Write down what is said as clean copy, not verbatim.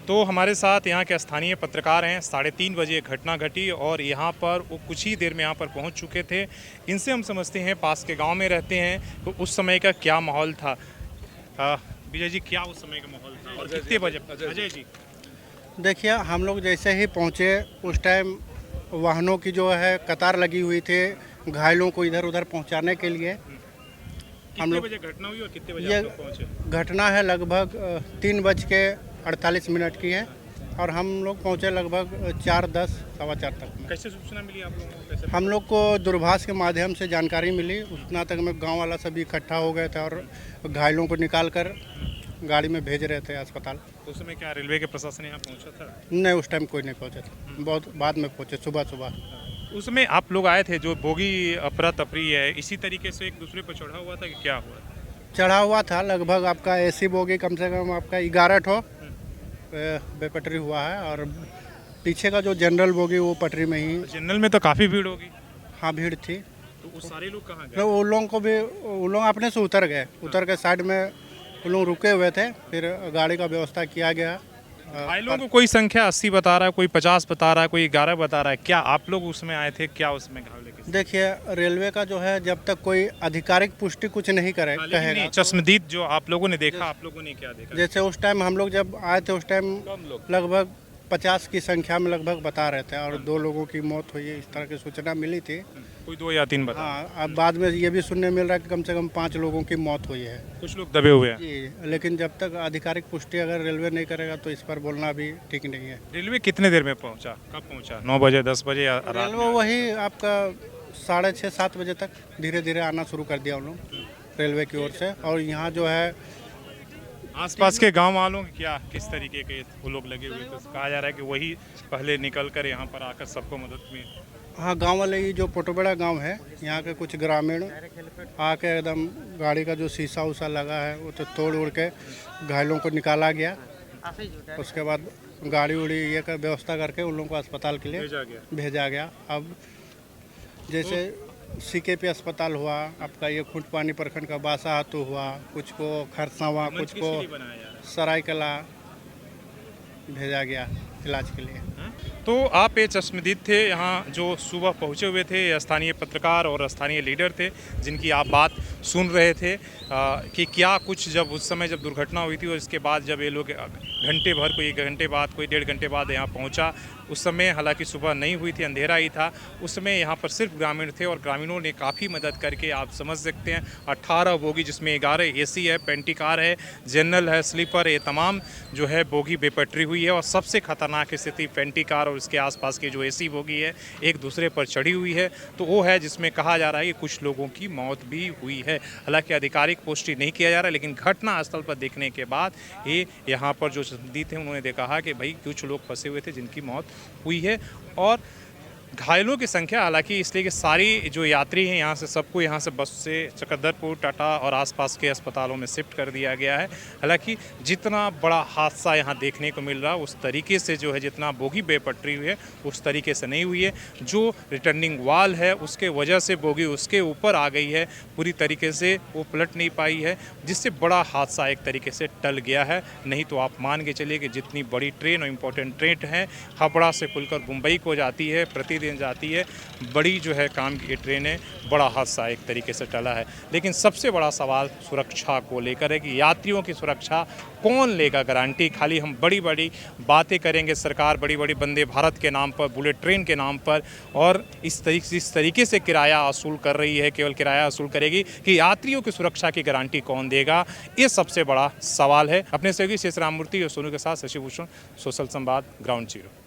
तो हमारे साथ यहाँ के स्थानीय पत्रकार हैं। 3:30 बजे घटना घटी और यहाँ पर वो कुछ ही देर में यहाँ पर पहुँच चुके थे। इनसे हम समझते हैं, पास के गांव में रहते हैं, तो उस समय का क्या माहौल था। विजय जी, क्या उस समय का माहौल था और कितने बजे? अजय जी, देखिए, हम लोग जैसे ही पहुँचे उस टाइम वाहनों की जो है कतार लगी हुई थी घायलों को इधर उधर पहुंचाने के लिए। हम लोग बजे घटना हुई और कितने बजे ये आप लोग पहुंचे? घटना है लगभग 3:48 की है और हम लोग पहुंचे लगभग 4:10 सवा 4 तक में। कैसे सूचना मिली आप लोगों को? कैसे? हम लोग को दूरभाष के माध्यम से जानकारी मिली। उतना तक में गांव वाला सभी इकट्ठा हो गए थे और घायलों को निकाल कर गाड़ी में भेज रहे थे अस्पताल। उस समय क्या रेलवे के प्रशासन यहाँ पहुँचा था? नहीं, उस टाइम कोई नहीं पहुंचे थे, बहुत बाद में पहुंचे, सुबह। उस समय आप लोग आए थे, जो बोगी अफरा तफरी है, इसी तरीके से एक दूसरे पर चढ़ा हुआ था कि क्या हुआ? चढ़ा हुआ था लगभग आपका एसी बोगी कम से कम आपका 11 ठो बेपटरी हुआ है और पीछे का जो जनरल बोगी वो पटरी में ही। जनरल में तो काफ़ी भीड़ होगी। हाँ, भीड़ थी। तो वो सारे लोग कहाँ गए? तो उन लोगों को भी, उन लोग अपने से उतर के साइड में उन लोग रुके हुए थे, फिर गाड़ी का व्यवस्था किया गया। घायलों को कोई संख्या 80 बता रहा है, कोई 50 बता रहा है, कोई 11 बता रहा है। क्या आप लोग उसमें आए थे? क्या उसमें घायल लेके? देखिए, रेलवे का जो है जब तक कोई आधिकारिक पुष्टि कुछ नहीं कहेगा। चश्मदीद जो आप लोगों ने देखा, आप लोगों ने क्या देखा? जैसे उस टाइम हम लोग जब आए थे उस टाइम लगभग 50 की संख्या में लगभग बता रहे थे और 2 लोगों की मौत हुई है, इस तरह की सूचना मिली थी। कोई 2 या 3 बता। हाँ, अब बाद में ये भी सुनने मिल रहा है कि कम से कम 5 लोगों की मौत हुई है। कुछ लोग दबे हुए हैं। जी, लेकिन जब तक आधिकारिक पुष्टि अगर रेलवे नहीं करेगा तो इस पर बोलना भी ठीक नहीं है। रेलवे कितने देर में पहुंचा? कब पहुंचा? 9 बजे, 10 बजे या रात रेलवे में? वही आपका 6:30-7 बजे तक धीरे धीरे आना शुरू कर दिया उन लोग रेलवे की ओर से। और यहाँ जो है आसपास के गांव वालों की क्या, किस तरीके के वो लोग लगे हुए थे? कहा जा रहा है कि वही पहले निकल कर यहाँ पर आकर सबको मदद में। हाँ, गांव वाले, ये जो पोटोबेड़ा गांव है, यहाँ के कुछ ग्रामीण आके एकदम गाड़ी का जो शीशा उसा लगा है वो तो तोड़ उड़ के घायलों को निकाला गया। उसके बाद गाड़ी उड़ी ये का व्यवस्था करके उन लोगों को अस्पताल के लिए भेजा गया। अब जैसे CKP अस्पताल हुआ, आपका ये खुटपानी प्रखंड का बासाहातू हुआ, कुछ को खरसावा, कुछ को सरायकला भेजा गया इलाज के लिए। तो आप ये चश्मदीद थे यहाँ जो सुबह पहुँचे हुए थे, स्थानीय पत्रकार और स्थानीय लीडर थे जिनकी आप बात सुन रहे थे कि क्या कुछ जब उस समय जब दुर्घटना हुई थी और इसके बाद जब ये लोग घंटे भर, कोई 1 घंटे बाद, कोई 1.5 घंटे बाद यहाँ पहुँचा। उस समय हालांकि सुबह नहीं हुई थी, अंधेरा ही था। उस समय यहाँ पर सिर्फ ग्रामीण थे और ग्रामीणों ने काफ़ी मदद करके, आप समझ सकते हैं, 18 बोगी जिसमें 11 AC है, पेंटी कार है, जनरल है, स्लीपर, ये तमाम जो है बोगी बेपटरी हुई है। और सबसे खतरनाक स्थिति पेंटी कार और उसके आसपास की जो AC बोगी है एक दूसरे पर चढ़ी हुई है, तो वो है जिसमें कहा जा रहा है कि कुछ लोगों की मौत भी हुई है। हालांकि आधिकारिक पुष्टि नहीं किया जा रहा, लेकिन घटना स्थल पर देखने के बाद ये यहाँ पर जो संदिग्ध थे उन्होंने कहा कि भाई कुछ लोग फंसे हुए थे जिनकी मौत हुई है। और घायलों की संख्या हालांकि इसलिए कि सारी जो यात्री हैं यहाँ से, सबको यहाँ से बस से चकदरपुर, टाटा और आसपास के अस्पतालों में शिफ्ट कर दिया गया है। हालांकि जितना बड़ा हादसा यहाँ देखने को मिल रहा है उस तरीके से जो है, जितना बोगी बेपटरी हुई है उस तरीके से नहीं हुई है। जो रिटर्निंग वाल है उसके वजह से बोगी उसके ऊपर आ गई है, पूरी तरीके से वो पलट नहीं पाई है, जिससे बड़ा हादसा एक तरीके से टल गया है। नहीं तो आप मान के चलिए कि जितनी बड़ी ट्रेन और इम्पोर्टेंट ट्रेन है, हावड़ा से खुलकर मुंबई को जाती है, प्रतिदिन जाती है, बड़ी जो है काम की ट्रेन है, बड़ा हादसा एक तरीके से टला है। लेकिन सबसे बड़ा सवाल सुरक्षा को लेकर है कि यात्रियों की सुरक्षा कौन लेगा गारंटी? खाली हम बड़ी बड़ी बातें करेंगे, सरकार बड़ी बड़ी वंदे भारत के नाम पर, बुलेट ट्रेन के नाम पर, और इस तरीके से किराया वसूल कर रही है, केवल किराया वसूल करेगी, कि यात्रियों की सुरक्षा की गारंटी कौन देगा? ये सबसे बड़ा सवाल है। अपने सहयोगी शेष राम मूर्ति और सोनू के साथ शशि भूषण, सोशल संवाद, ग्राउंड जीरो।